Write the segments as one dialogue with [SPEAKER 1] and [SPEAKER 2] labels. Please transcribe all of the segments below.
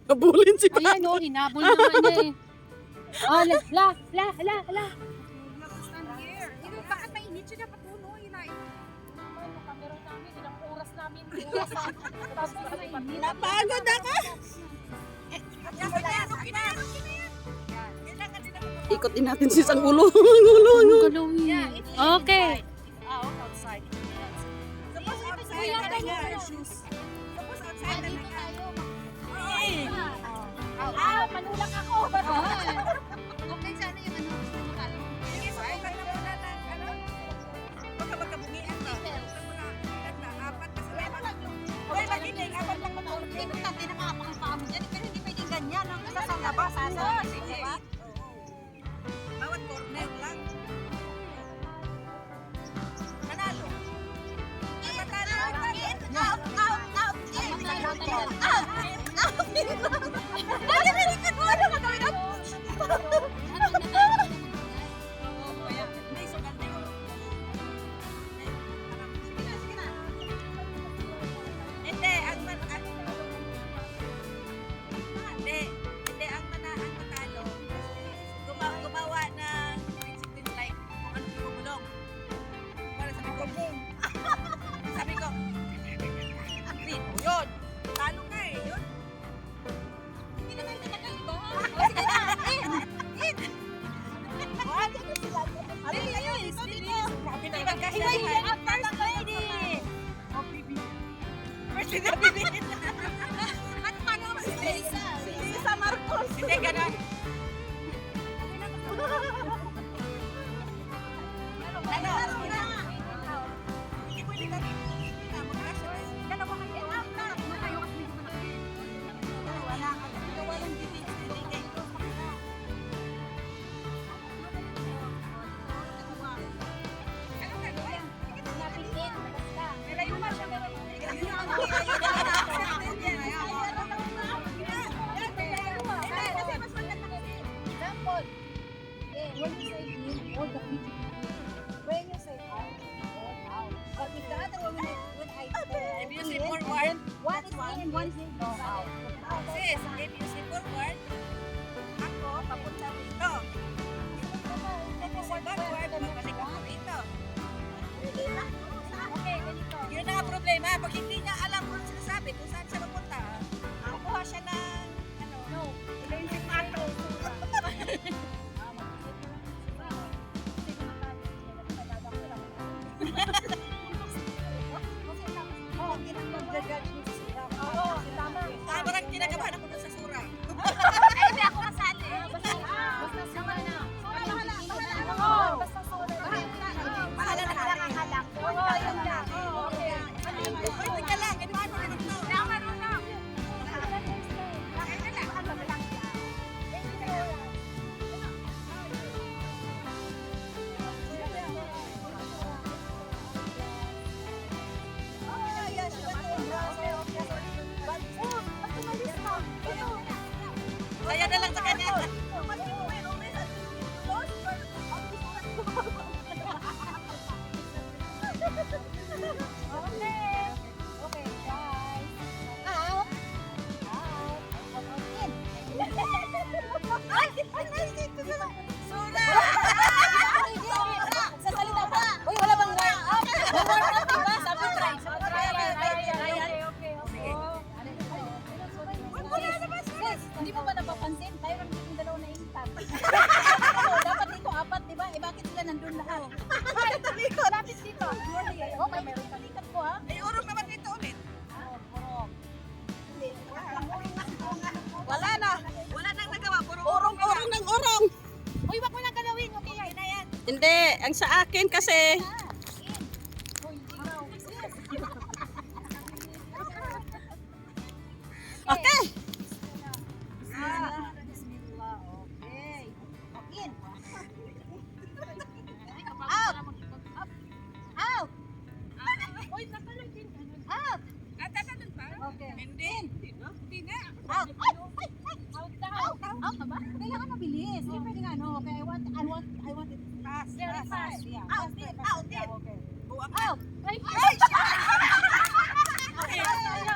[SPEAKER 1] Habulin si
[SPEAKER 2] Ayan o, hinabol naman niya eh. Oh, la.
[SPEAKER 3] Stand here. Bakit mainit siya dapat puno?
[SPEAKER 2] Meron namin, ilang oras namin. Tapos mainit.
[SPEAKER 1] Napagod ako. Ikot din natin si isang ulo.
[SPEAKER 2] Ang galawin. Okay.
[SPEAKER 3] Outside. Suppose outside ka na your shoes. Suppose outside ka na.
[SPEAKER 2] Manulak ako.
[SPEAKER 3] Okay, sana yung ano. Sige, subukan na muna ng ano. Baka magkabungian ba? Apat na sa lahat. Well, magiling. Apat lang matulog. Hindi ko natin nakakapang ang paa mo dyan. Pero hindi pwedeng ganyan. Ang isa sa labas. Sige. Bawat corner lang. Nanalo. Nanalo. Out. Dali, binikan mo. Ano ka gawin? Hindi, ang matalo, gumawa ng discipline like kung ano bumulong. Para sabi ko, green, yun. Talo ka eh, yun. Hindi naman tinagal, di ba? O, sige na, in. Bilis. Hindi magkahilayan. First lady. First lady na bibihin. At paano si Lisa Marcos? Hindi, gano'n. Hindi pwede ka rin. Dalawa kayo. Wala ka. Walang dibig. When you say out, but if the other one, when I
[SPEAKER 4] If you say forward,
[SPEAKER 3] one is in, one is go out.
[SPEAKER 4] sis, if you say forward,
[SPEAKER 3] Ako, papunta rito.
[SPEAKER 4] if you say backward, babalik ako rito.
[SPEAKER 3] Okay, ganito.
[SPEAKER 4] Yun ang problema. Pag hindi niya alam kung ano sinasabi, kung saan siya mapunta, kukuha siya ng, ano,
[SPEAKER 3] Ito yung sipato.
[SPEAKER 4] parang kinakabahan ako dun sa sura.
[SPEAKER 3] Ay, hindi ako kasali.
[SPEAKER 2] Basta sura na.
[SPEAKER 3] Basta sura.
[SPEAKER 4] Bahala na ka.
[SPEAKER 3] Halak. Oo, yun lang. Okay.
[SPEAKER 4] Pwede ka lang, ano ano rin ito.
[SPEAKER 3] Tama rin lang. Bakit ka lang? Ano lang yan?
[SPEAKER 4] Kaya na lang sa kanya.
[SPEAKER 3] Okay. Okay, guys. Out. Out. In. Ay, dito na lang.
[SPEAKER 4] Sura!
[SPEAKER 3] Sasalita pa. Uy, wala bang warm up? May warm up, diba? Sabi try. Hindi mo ba napapansin? Tayo lang yung dalawa na instant. Dapat dito apat, diba? Eh, bakit sila nandun lahat? Lapit dito. Oh, may meron palikat ko, ha?
[SPEAKER 4] Ay, urong naman dito ulit.
[SPEAKER 3] Wala na.
[SPEAKER 4] Wala nang nagawa, puro
[SPEAKER 1] Urong ng urong.
[SPEAKER 3] Uy, wag mo na galawin. Okay, yan na yan.
[SPEAKER 1] Hindi, ang sa akin kasi. Okay.
[SPEAKER 3] Bismillah. Okay. In. Out. Out. Out.
[SPEAKER 4] At tatanong pa?
[SPEAKER 3] Okay.
[SPEAKER 4] Hindi. Hindi na.
[SPEAKER 3] Out. Out. Out na ba? Kailangan mabilis. Hindi pwedeng ano. Okay, I want it fast. Very fast. Yeah. Out. Out. Okay. Out.
[SPEAKER 2] Ay,
[SPEAKER 4] Okay.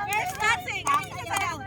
[SPEAKER 4] First dancing. Ayaw.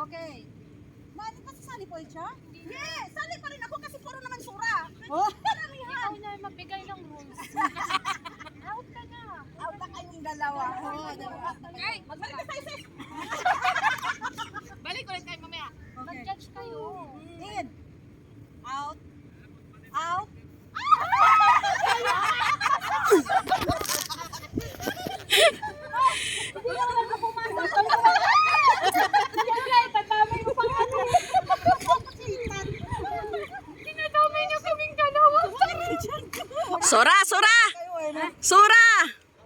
[SPEAKER 3] Okay. Mali pa si Sally Boy siya?
[SPEAKER 1] Yes! Sali pa rin ako kasi puro naman sura.
[SPEAKER 2] Ikaw na magbigay ng rules. Out ka na.
[SPEAKER 3] Out na kayong dalawa.
[SPEAKER 1] Okay, magbalik ka tayo, sis.
[SPEAKER 4] Balik ulit kayo mamaya.
[SPEAKER 2] Mag-judge kayo.
[SPEAKER 3] In. Out. Out.
[SPEAKER 2] Dinadamay niyo kaming dalawa.
[SPEAKER 1] Sura, sura! Sura!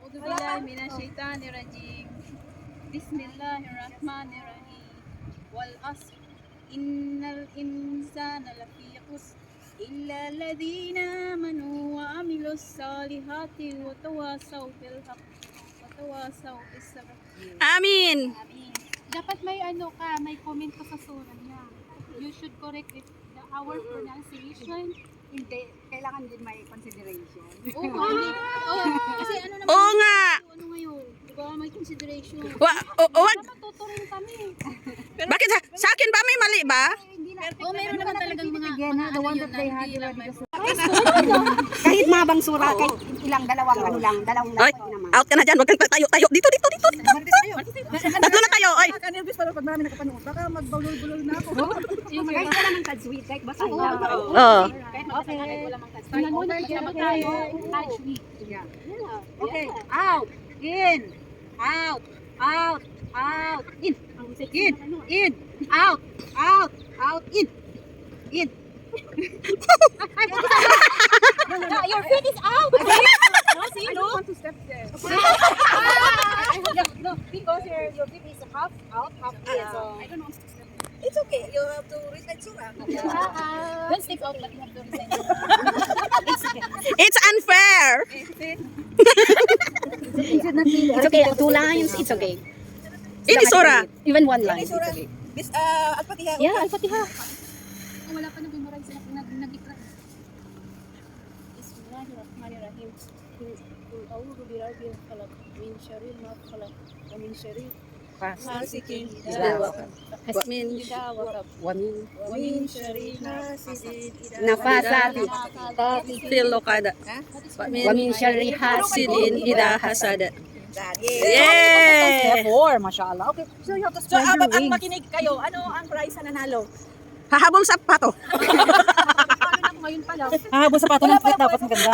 [SPEAKER 2] A'udhu billahi minasyaitanir rajim. Bismillahirrahmanirrahim. Wal asr. Innal insana lafi khusr. Illa alladhina amanu wa amilus salihati wa tawasaw bil haqq wa tawasaw bis sabr.
[SPEAKER 1] Amin!
[SPEAKER 2] Dapat may may comment ka sa surah niya. You should correct it, our pronunciation.
[SPEAKER 3] Hindi. Kailangan din may consideration.
[SPEAKER 2] Oo, kasi ano naman,
[SPEAKER 1] Oo nga!
[SPEAKER 2] ano ngayon, di ba, may consideration.
[SPEAKER 1] Wag!
[SPEAKER 2] Dapat tuturin kami.
[SPEAKER 1] Bakit sa akin ba may mali ba?
[SPEAKER 2] Meron naman talagang mga
[SPEAKER 3] the one that they had
[SPEAKER 2] already.
[SPEAKER 3] Kahit mabang sura, kahit ilang dalawang ano lang, dalawang
[SPEAKER 1] Oy,
[SPEAKER 3] naman.
[SPEAKER 1] out ka na dyan. Wag kang tayo. Dito. Tatlo na tayo. Oy.
[SPEAKER 3] Kanilbis para pag marami nakapanood, baka magbulol-bulol na ako. Kahit wala mang tad-sweet, kahit basta lang.
[SPEAKER 1] Oo.
[SPEAKER 2] Kahit wala mang kasi. Sama tayo, touch me.
[SPEAKER 3] Okay, out, in, out, out, out, in, in, out, out, out, in. Your feet is out.
[SPEAKER 2] See, no?
[SPEAKER 3] want to step there. No, because your feet is half out, half in. So I don't want to step there. It's okay. You have to recite surah.
[SPEAKER 2] Don't step out, but you have to resign.
[SPEAKER 1] It's unfair.
[SPEAKER 3] It's okay. 2 lines. It's okay.
[SPEAKER 1] Ini sura.
[SPEAKER 3] Even 1 line.
[SPEAKER 4] It's okay. This, Al-Fatiha.
[SPEAKER 3] Yeah, Al-Fatiha.
[SPEAKER 2] Wala pa nag-memorize sila, nag-ikra. Bismillahirrahmanirrahim. Qul a'udhu birabbil falaq, min syarri ma khalaq, wa min syarri ghasiqin idza waqab, wa min syarri hasidin
[SPEAKER 3] Nafasati.
[SPEAKER 1] Filo kada.
[SPEAKER 3] Wa min syarri
[SPEAKER 1] Hasidin ida hasada.
[SPEAKER 3] Yeah.
[SPEAKER 1] Yay!
[SPEAKER 3] 4, mashallah. Okay, so you have to
[SPEAKER 4] So,
[SPEAKER 3] spread your
[SPEAKER 4] ang
[SPEAKER 3] wings.
[SPEAKER 4] makinig kayo, ano ang prize na nanalo?
[SPEAKER 1] Hahabol sa pato.
[SPEAKER 2] ngayon pa lang.
[SPEAKER 3] Habang sa pato ng tweet dapat maganda.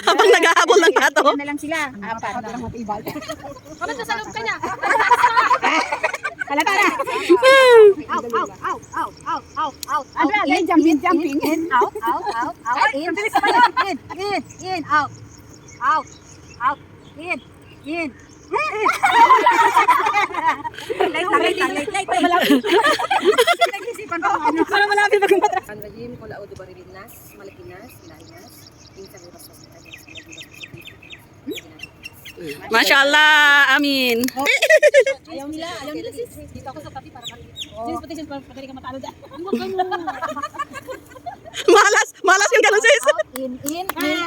[SPEAKER 1] Habang naghahabol ng pato.
[SPEAKER 3] Yan na lang sila. 4 lang matibay.
[SPEAKER 2] Kapag nasa loob ka na.
[SPEAKER 3] Halata na. Out. In, jumping. In, out. In, out. In. Late. Nag-isipan ko ano. Para malapit maging matras.
[SPEAKER 4] Ang rajim, kula o dubarinas, malikinas, ilainas, pinsan ibas
[SPEAKER 1] Mashallah. Amin.
[SPEAKER 2] Ayaw nila sis. Dito ako sa tabi para kami. Sis, pati sis, pati ka matalo dyan.
[SPEAKER 1] Malas yung ganun sis.
[SPEAKER 3] In,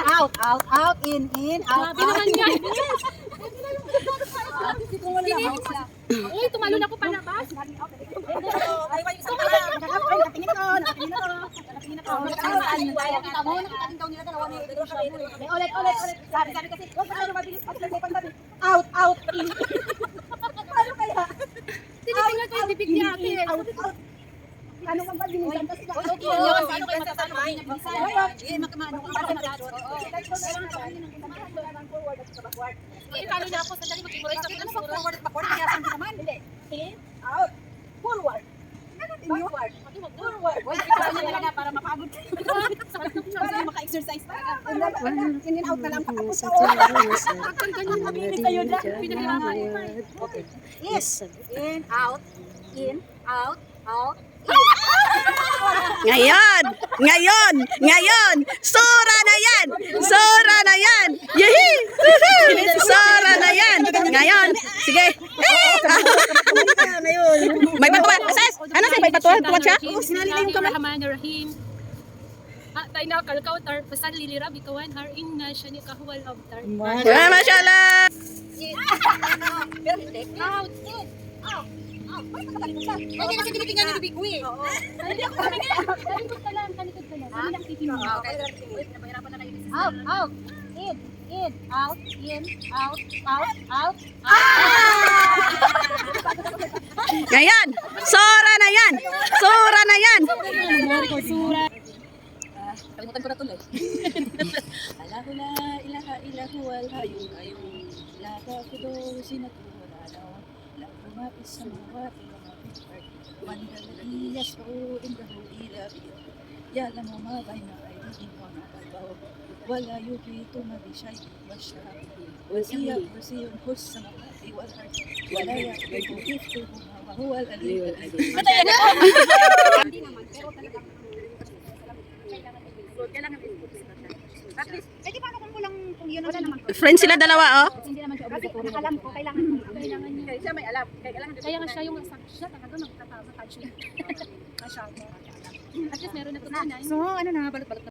[SPEAKER 3] out, in, out.
[SPEAKER 2] Grabe naman yan. Uy, tumalo na ako palabas.
[SPEAKER 3] Ulit. Sabi kasi, huwag ka mabilis pag out, in. Ano kaya?
[SPEAKER 2] Tinitingnan ko yung bibig ni ate.
[SPEAKER 3] Ano bang mabilisan?
[SPEAKER 2] Paano kayo matatanong? Talo na ako. Sandali mag-memorize ako ng sura.
[SPEAKER 3] Out, forward. Backward.
[SPEAKER 2] Wait, ikaw na talaga para mapagod. Para maka-exercise talaga.
[SPEAKER 3] In and out na lang patapos ka.
[SPEAKER 2] Pagkan ganyan, mabili kayo dyan. Pinahirapan ko pa eh.
[SPEAKER 3] Okay. In, out, in.
[SPEAKER 1] Ngayon. Sura na yan. Yehi. Sura na yan. Ngayon. Sige. May bato ba? Asas? Ano sa'yo? May bato? Tuwad siya?
[SPEAKER 2] Bismillahirrahmanirrahim. Tayo na kalkautar. Pasan lilirab ikawan har inna shani kahwal abtar.
[SPEAKER 1] Mashallah.
[SPEAKER 2] Out.
[SPEAKER 3] Hindi kasi tinitingnan ni Bibi ko eh.
[SPEAKER 2] Hindi ako tumingin. Talikod ka lang. Kami lang titingin.
[SPEAKER 3] Nahirapan na kayo dito.
[SPEAKER 2] Out, out. In, out, in, out, out.
[SPEAKER 1] Ngayon, Sora na yan. Sora na yan.
[SPEAKER 3] Kalimutan ko na tuloy. Alahu la ilaha illahu wal hayyul qayyum. La ta'khudhuhu sinatun wa la nawm. Lahu ma fis samawati wa ma fil ardi. Man alladhi yashfa'u indahu illa bi'idhnihi. Ya'lamu ma bayna aydihim wa ma khalfahum. Wa la yuhituna bi shay'in min sha'nihi. Wasi'a kursiyyuhu as-samawati wal ardi. Wa la ya'uduhu hifdhuhuma wa huwa al-'aliyyul 'azim. Hindi naman, pero talagang kailangan at least, di ba kung kulang kung yun ang naman.
[SPEAKER 1] Friends sila dalawa, oh.
[SPEAKER 2] Hindi naman siya
[SPEAKER 3] Kasi
[SPEAKER 2] obligatory.
[SPEAKER 3] alam ko, kailangan niya. Siya may alam. Kaya nga siya yung siya talaga magtatama siya. At least meron na tutunan.
[SPEAKER 2] So, ano na, balot-balot